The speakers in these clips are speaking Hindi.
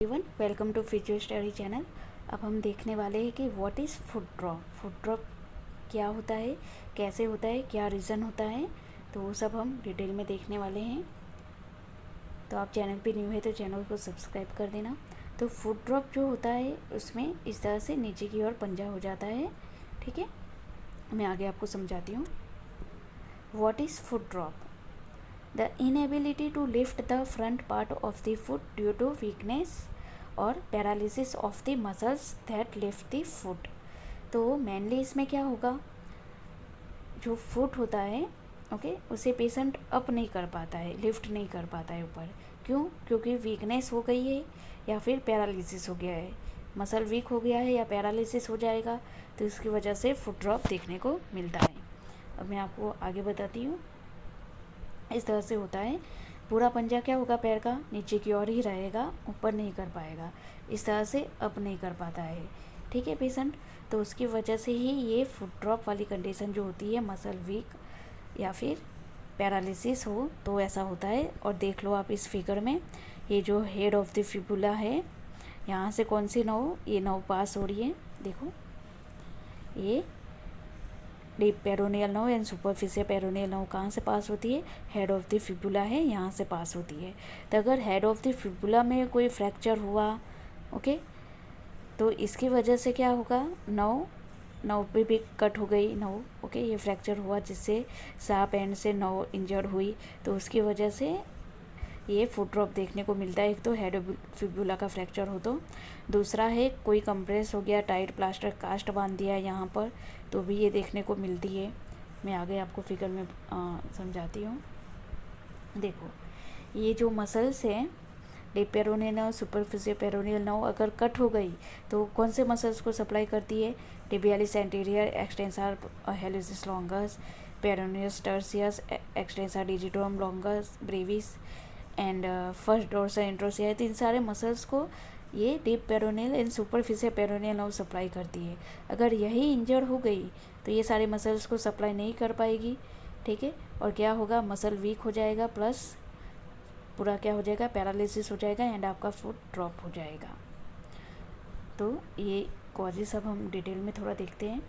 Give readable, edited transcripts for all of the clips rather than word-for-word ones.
Everyone, welcome to physio study channel. अब हम देखने वाले हैं कि what is foot drop. Foot drop क्या होता है, कैसे होता है, क्या रीज़न होता है, तो वो सब हम डिटेल में देखने वाले हैं। तो आप चैनल पे न्यू है तो चैनल को सब्सक्राइब कर देना। तो फुट ड्रॉप जो होता है उसमें इस तरह से नीचे की ओर पंजा हो जाता है। ठीक है, मैं आगे आपको समझाती हूँ। What is foot drop? The inability to lift the front part of the foot due to weakness और paralysis of the muscles that lift the foot. तो मेनली इसमें क्या होगा, जो फुट होता है ओके उसे पेशेंट अप नहीं कर पाता है, लिफ्ट नहीं कर पाता है ऊपर। क्यों? क्योंकि वीकनेस हो गई है या फिर पैरालिसिस हो गया है, मसल वीक हो गया है या पैरालिसिस हो जाएगा, तो इसकी वजह से फुट ड्रॉप देखने को मिलता है। अब मैं आपको आगे बताती हूँ। इस तरह से होता है, पूरा पंजा क्या होगा, पैर का नीचे की ओर ही रहेगा, ऊपर नहीं कर पाएगा, इस तरह से अप नहीं कर पाता है। ठीक है पेशेंट, तो उसकी वजह से ही ये फुट ड्रॉप वाली कंडीशन जो होती है, मसल वीक या फिर पैरालिसिस हो तो ऐसा होता है। और देख लो आप इस फिगर में, ये जो हेड ऑफ द फिबुला है, यहाँ से कौन सी नर्व, ये नर्व पास हो रही है। देखो ये deep peroneal nerve and superficial peroneal nerve कहाँ से पास होती है, हेड ऑफ द फिबुला है, यहाँ से पास होती है। तो अगर हेड ऑफ द फिबुला में कोई फ्रैक्चर हुआ ओके, तो इसकी वजह से क्या होगा, नर्व पे भी कट हो गई नर्व ओके, ये फ्रैक्चर हुआ जिससे शार्प एंड से नर्व इंजर्ड हुई, तो उसकी वजह से ये फुट ड्रॉप देखने को मिलता है। एक तो हेड फिबुला का फ्रैक्चर हो, तो दूसरा है कोई कंप्रेस हो गया, टाइट प्लास्टर कास्ट बांध दिया है यहाँ पर, तो भी ये देखने को मिलती है। मैं आगे आपको फिगर में समझाती हूँ। देखो ये जो मसल्स हैं, deep peroneal nerve, superficial peroneal nerve अगर कट हो गई तो कौन से मसल्स को सप्लाई करती है, tibialis anterior, extensor hallucis longus, peroneus tertius, extensor digitorum longus, brevis and first dorsal interossei. इन सारे मसल्स को ये deep peroneal and superficial peroneal nerve supply करती है। अगर यही इंजर्ड हो गई तो ये सारे मसल्स को सप्लाई नहीं कर पाएगी। ठीक है, और क्या होगा, मसल वीक हो जाएगा, प्लस पूरा क्या हो जाएगा, पैरालिसिस हो जाएगा एंड आपका फुट ड्रॉप हो जाएगा। तो ये कॉजेस अब हम डिटेल में थोड़ा देखते हैं।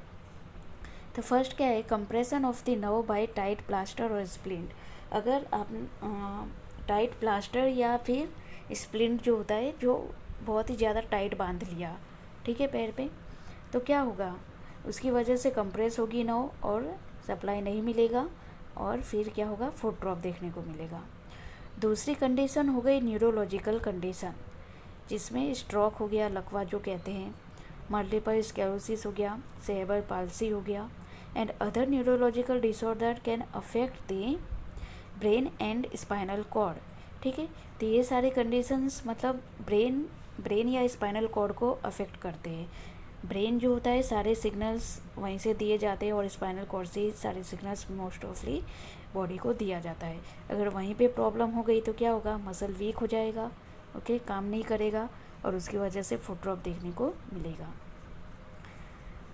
तो फर्स्ट क्या है, compression of the nerve by tight plaster और स्प्लिंट। अगर आप टाइट प्लास्टर या फिर स्प्लिंट जो होता है, जो बहुत ही ज़्यादा टाइट बांध लिया ठीक है पैर पे, तो क्या होगा, उसकी वजह से कंप्रेस होगी नर्व और सप्लाई नहीं मिलेगा, और फिर क्या होगा, फुट ड्रॉप देखने को मिलेगा। दूसरी कंडीशन हो गई न्यूरोलॉजिकल कंडीशन, जिसमें स्ट्रोक हो गया, लकवा जो कहते हैं, मल्टीपल स्क्लेरोसिस हो गया, सेरेब्रल पाल्सी हो गया, and other neurological disorder can affect the brain and spinal cord. ठीक है, तो ये सारे कंडीशंस मतलब ब्रेन या स्पाइनल कॉर्ड को अफेक्ट करते हैं। ब्रेन जो होता है, सारे सिग्नल्स वहीं से दिए जाते हैं, और स्पाइनल कॉर्ड से सारे सिग्नल्स मोस्ट ऑफली बॉडी को दिया जाता है। अगर वहीं पे प्रॉब्लम हो गई तो क्या होगा, मसल वीक हो जाएगा ओके, काम नहीं करेगा, और उसकी वजह से फुट ड्रॉप देखने को मिलेगा।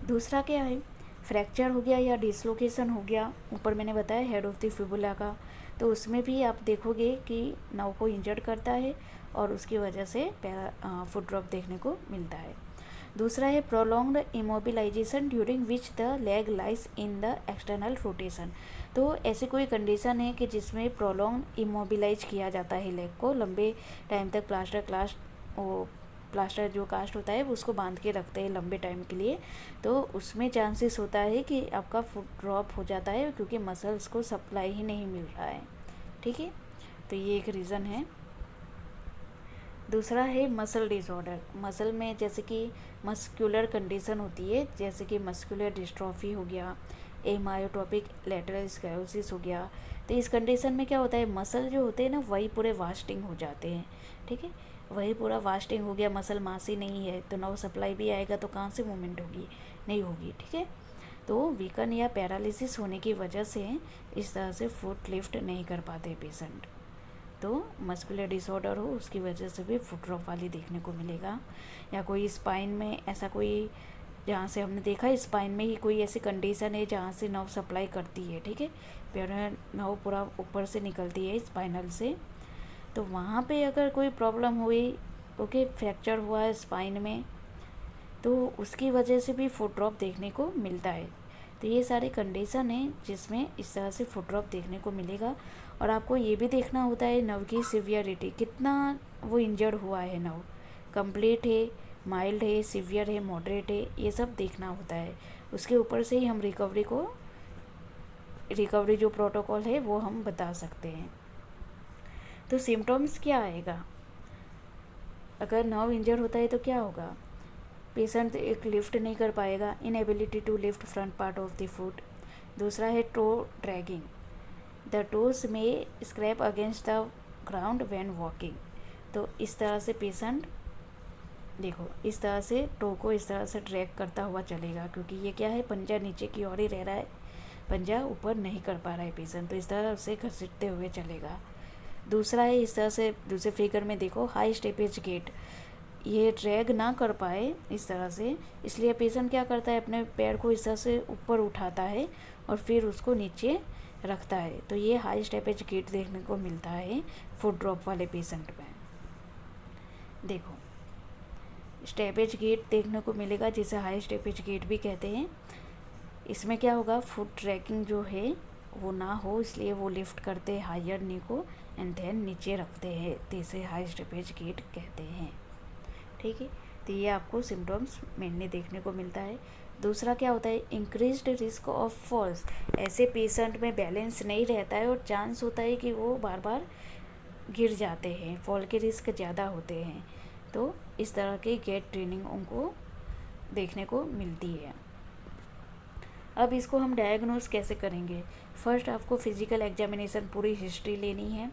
दूसरा क्या है, फ्रैक्चर हो गया या डिसलोकेशन हो गया, ऊपर मैंने बताया हेड ऑफ द फिबुला का, तो उसमें भी आप देखोगे कि नर्व को इंजर्ड करता है और उसकी वजह से फुट ड्रॉप देखने को मिलता है। दूसरा है prolonged immobilisation during which the leg lies in the external rotation. तो ऐसी कोई कंडीशन है कि जिसमें प्रोलॉन्ग इमोबिलाइज किया जाता है लेग को, लंबे टाइम तक प्लास्टर जो कास्ट होता है उसको बांध के रखते हैं लंबे टाइम के लिए, तो उसमें चांसेस होता है कि आपका फुट ड्रॉप हो जाता है, क्योंकि मसल्स को सप्लाई ही नहीं मिल रहा है। ठीक है, तो ये एक रीज़न है। दूसरा है मसल डिसऑर्डर। मसल में जैसे कि मस्कुलर कंडीशन होती है, जैसे कि मस्कुलर डिस्ट्रॉफी हो गया, एमायोट्रोपिक लेटरल स्क्लेरोसिस हो गया। तो इस कंडीशन में क्या होता है, मसल जो होते हैं ना वही पूरे वास्टिंग हो जाते हैं। ठीक है, वही पूरा वास्टिंग हो गया, मसल मास ही नहीं है, तो नर्व सप्लाई भी आएगा तो कहाँ से मूवमेंट होगी, नहीं होगी। ठीक है, तो वीकन या पैरालिसिस होने की वजह से इस तरह से फुट लिफ्ट नहीं कर पाते पेशेंट। तो मस्कुलर डिसऑर्डर हो उसकी वजह से भी फुट ड्रॉप वाली देखने को मिलेगा। या कोई स्पाइन में ऐसा कोई, जहाँ से हमने देखा स्पाइन में ही कोई ऐसी कंडीशन है जहाँ से नर्व सप्लाई करती है। ठीक है, पेरोनियल नर्व पूरा ऊपर से निकलती है स्पाइनल से, तो वहाँ पे अगर कोई प्रॉब्लम हुई ओके, फ्रैक्चर हुआ है स्पाइन में, तो उसकी वजह से भी फुट ड्रॉप देखने को मिलता है। तो ये सारे कंडीशन हैं जिसमें इस तरह से फुट ड्रॉप देखने को मिलेगा। और आपको ये भी देखना होता है नर्व की सिवियरिटी, कितना वो इंजर्ड हुआ है नर्व, कंप्लीट है, माइल्ड है, सीवियर है, मॉडरेट है, ये सब देखना होता है। उसके ऊपर से ही हम रिकवरी जो प्रोटोकॉल है वो हम बता सकते हैं। तो सिम्टम्स क्या आएगा, अगर नर्व इंजर होता है तो क्या होगा, पेशेंट एक लिफ्ट नहीं कर पाएगा, inability to lift front part of the foot. दूसरा है टो ड्रैगिंग, द टोज में scrape against the ground when walking. तो इस तरह से पेशेंट देखो इस तरह से टो को इस तरह से ड्रैग करता हुआ चलेगा, क्योंकि ये क्या है, पंजा नीचे की ओर ही रह रहा है, पंजा ऊपर नहीं कर पा रहा है पेशेंट, तो इस तरह से घसीटते हुए चलेगा। दूसरा है इस तरह से, दूसरे फिगर में देखो हाई स्टेपेज गेट, ये ड्रैग ना कर पाए इस तरह से, इसलिए पेशेंट क्या करता है, अपने पैर को इस तरह से ऊपर उठाता है और फिर उसको नीचे रखता है। तो ये हाई स्टेपेज गेट देखने को मिलता है फुट ड्रॉप वाले पेशेंट में। देखो स्टेपेज गेट देखने को मिलेगा, जिसे हाई स्टेपेज गेट भी कहते हैं। इसमें क्या होगा, फुट ट्रैकिंग जो है वो ना हो, इसलिए वो लिफ्ट करते हैं हायर नी को एंड देन नीचे रखते हैं, तो इसे हाई स्टेपेज गेट कहते हैं। ठीक है, तो ये आपको सिम्टम्स मेनली देखने को मिलता है। दूसरा क्या होता है, इंक्रीज्ड रिस्क ऑफ फॉल्स, ऐसे पेशेंट में बैलेंस नहीं रहता है और चांस होता है कि वो बार बार गिर जाते हैं, फॉल के रिस्क ज़्यादा होते हैं। तो इस तरह की गेट ट्रेनिंग उनको देखने को मिलती है। अब इसको हम डायग्नोस कैसे करेंगे, फर्स्ट आपको फिजिकल एग्जामिनेशन पूरी हिस्ट्री लेनी है,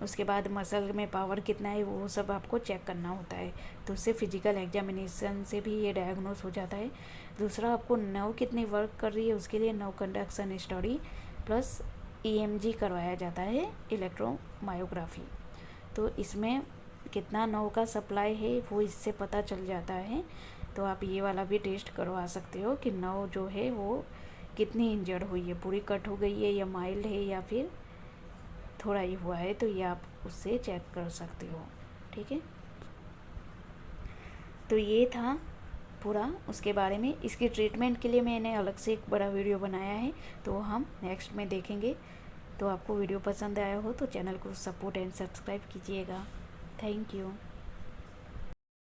उसके बाद मसल में पावर कितना है वो सब आपको चेक करना होता है, तो उससे फिजिकल एग्जामिनेशन से भी ये डायग्नोस हो जाता है। दूसरा आपको नर्व कितनी वर्क कर रही है उसके लिए nerve conduction study plus EMG करवाया जाता है, इलेक्ट्रोमायोग्राफी। तो इसमें कितना नर्व का सप्लाई है वो इससे पता चल जाता है। तो आप ये वाला भी टेस्ट करवा सकते हो कि नर्व जो है वो कितनी इंजर्ड हुई है, पूरी कट हो गई है या माइल्ड है या फिर थोड़ा ही हुआ है, तो ये आप उससे चेक कर सकते हो। ठीक है, तो ये था पूरा उसके बारे में। इसके ट्रीटमेंट के लिए मैंने अलग से एक बड़ा वीडियो बनाया है, तो हम नेक्स्ट में देखेंगे। तो आपको वीडियो पसंद आया हो तो चैनल को सपोर्ट एंड सब्सक्राइब कीजिएगा। Thank you.